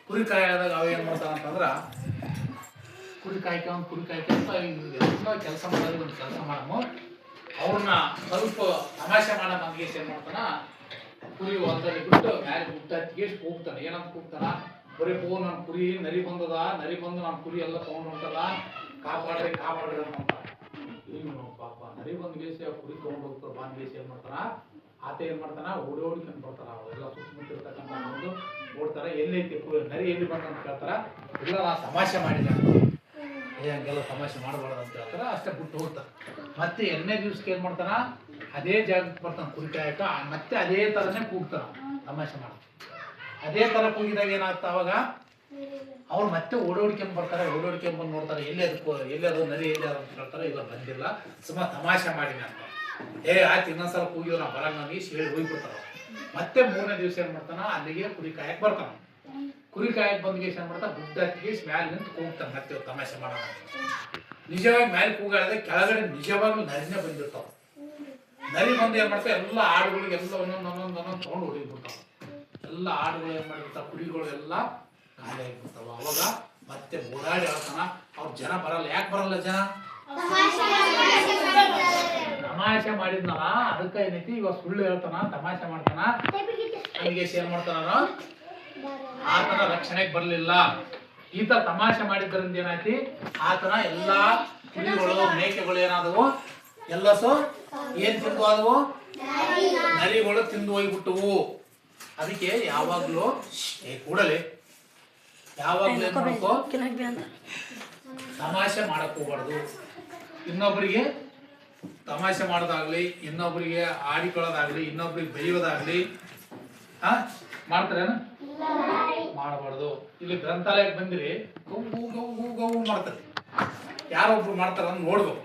ಕುರಿ ಕಾಯ್ದಾಗ ಅವ ಏನು ಮಾಡ್ತಾವ ಅಂತಂದ್ರೆ ಕುರಿ ಕಾಯ್ಕೊಂತ ಎಲ್ಲ ಕೆಲಸ ಮಾಡೋದು ಒಂದು ಕೆಲಸ ಮಾಡಮು ಅವ್ರನ್ನ ಸ್ವಲ್ಪ ತಮಾಷೆ ಮಾಡೋ ನಮಗೆ ಏನು ಮಾಡ್ತಾನ ಕುರಿ ಹೊಲದಲ್ಲಿ ಬಿಟ್ಟು ಮ್ಯಾಲೆ ಗುಟ್ಟ ಹೋಗ್ತಾನೆ ಏನಂತ ಹೋಗ್ತಾನ ಬರೀ ನನ್ನ ಕುರಿ ನರಿ ಬಂದು ನನ್ನ ಕುರಿ ಎಲ್ಲ ತೊಗೊಂಡು ಹೊಂಟದ ಕಾಪಾಡ್ರಿ ಅಂತ ಏನು ಪಾಪ ನರಿ ಬಂದ್ಗೇಸಿ ಆ ಕುರಿ ತೊಗೊಂಡು ಹೋಗ್ತಾರೆ ಬಂದ್ಗೇಸಿ ಏನು ಮಾಡ್ತಾನ ಆತ ಏನು ಮಾಡ್ತಾನ ಓಡೋಡ್ಕೊಂಡು ಬರ್ತಾರ ಅವೆಲ್ಲ ಸುತ್ತಮುತ್ತ ಇರ್ತಕ್ಕಂಥ ಒಂದು ಓಡ್ತಾರೆ ಎಲ್ಲೈತಿ ನರಿ ಎಲ್ಲಿ ಬಂದಂತ ಕೇಳ್ತಾರ ಇಲ್ಲ ನಾ ತಮಾಷೆ ಮಾಡಿದೆ ಹಂಗೆಲ್ಲ ತಮಾಷೆ ಮಾಡಬಾರ್ದು ಅಂತ ಹೇಳ್ತಾರ ಅಷ್ಟೇ ಬಿಟ್ಟು ಹೋಗ್ತಾರೆ ಮತ್ತೆ ಎರಡನೇ ದಿವ್ಸಕ್ಕೆ ಏನು ಮಾಡ್ತಾನ ಅದೇ ಜಾಗಕ್ಕೆ ಬರ್ತಾನೆ ಕುರಿ ಕಾಯಕ ಮತ್ತೆ ಅದೇ ಥರನೇ ಕೂಗ್ತಾನ ತಮಾಷೆ ಮಾಡ ಅದೇ ಥರ ಕೂಗಿದಾಗ ಏನಾಗ್ತಾ ಅವಾಗ ಅವ್ರು ಮತ್ತೆ ಓಡೋಡ್ಕೊಂಡ್ ಬಂದು ನೋಡ್ತಾರೆ ಎಲ್ಲಿ ನರಿ ಎಲ್ಲಿ ಅಂತ ಹೇಳ್ತಾರೆ ಇಲ್ಲ ಬಂದಿಲ್ಲ ಸುಮ್ಮ ತಮಾಷೆ ಮಾಡಿನ ಅಂತ ಆಯ್ತು ಇನ್ನೊಂದ್ಸಲ ಕೂಗಿದ್ರು ನಾ ಬರಂಗ ನನಗೆ ಹೇಳಿ ಹೋಗ್ಬಿಡ್ತಾರ ಮತ್ತೆ ಮೂರನೇ ದಿವಸ ಏನ್ ಮಾಡ್ತಾನ ಅಲ್ಲಿಗೆ ಕುರಿ ಕಾಯಕ್ ಬರ್ತಾನ ಕುರಿ ಕಾಯಕ್ ಬಂದ್ಗೆ ಏನ್ ಮಾಡ್ತಾನ ಗುಡ್ಡ ಹತ್ತಿಗೆ ಮ್ಯಾಲ ನಿಂತು ಕೂಗ್ತಾನೆ ಮತ್ತೆ ತಮಾಷೆ ಮಾಡೋಣ ನಿಜವಾಗಿ ಮ್ಯಾಲೆ ಕೂಗಾಡಿದ್ರೆ ಕೆಳಗಡೆ ನಿಜವಾಗ್ಲೂ ನರಿನೇ ಬಂದಿರ್ತಾವ ನರಿ ಬಂದು ಏನ್ ಮಾಡ್ತಾವ ಎಲ್ಲ ಆಡುಗಳಿಗೆ ಎಲ್ಲ ಒಂದೊಂದು ತಗೊಂಡು ಹೊಡಿಬಿಡ್ತಾವ ಎಲ್ಲ ಆಡುಗಳು ಏನ್ ಮಾಡಿರ್ತಾವ ಕುರಿಗಳು ಎಲ್ಲ ಖಾಲಿ ಆಗಿಬಿಡ್ತಾವ ಅವಾಗ ಮತ್ತೆ ಓಡಾಡಿ ಹೇಳ್ತಾನ ಅವ್ರ ಜನ ಬರಲ್ಲ ಯಾಕೆ ಬರಲ್ಲ ಜನ ತಮಾಷೆ ಮಾಡಿದ್ನಲ್ಲ ಅದಕ್ಕೆ ಏನೈತಿ ಇವಾಗ ಸುಳ್ಳು ಹೇಳ್ತಾನ ತಮಾಷೆ ಮಾಡ್ತಾನ ನನಗೆ ಏನ್ ಮಾಡ್ತಾನ ಆತನ ರಕ್ಷಣೆಗೆ ಬರ್ಲಿಲ್ಲ ಈತ ತಮಾಷೆ ಮಾಡಿದ್ರಿಂದ ಏನಾಯ್ತಿ ಆತನ ಎಲ್ಲಾ ಕುರಿಗಳು ಮೇಕೆಗಳು ಏನಾದವು ಎಲ್ಲಸು ಏನ್ ತಿಂದು ಆದವು ನರಿಗಳು ತಿಂದು ಹೋಗ್ಬಿಟ್ಟವು ಅದಕ್ಕೆ ಯಾವಾಗ್ಲೂ ಕೂಡಲೇ ಯಾವಾಗ್ಲೂ ಏನ್ ಮಾಡ್ಕೋ ತಮಾಷೆ ಮಾಡಕ್ ಹೋಗ್ಬಾರ್ದು ಇನ್ನೊಬ್ಬರಿಗೆ ತಮಾಷೆ ಮಾಡೋದಾಗ್ಲಿ ಇನ್ನೊಬ್ಬರಿಗೆ ಆಡಿಕೊಳ್ಳೋದಾಗ್ಲಿ ಇನ್ನೊಬ್ಬರಿಗೆ ಬೈಯೋದಾಗ್ಲಿ ಮಾಡ್ತಾರೇನ ಮಾಡಬಾರ್ದು ಇಲ್ಲಿ ಗ್ರಂಥಾಲಯಕ್ಕೆ ಬಂದಿರಿ ಗೌ ಮಾಡ್ತಾರೆ ಯಾರೊಬ್ರು ಮಾಡ್ತಾರ ನೋಡ್ಬೇಕು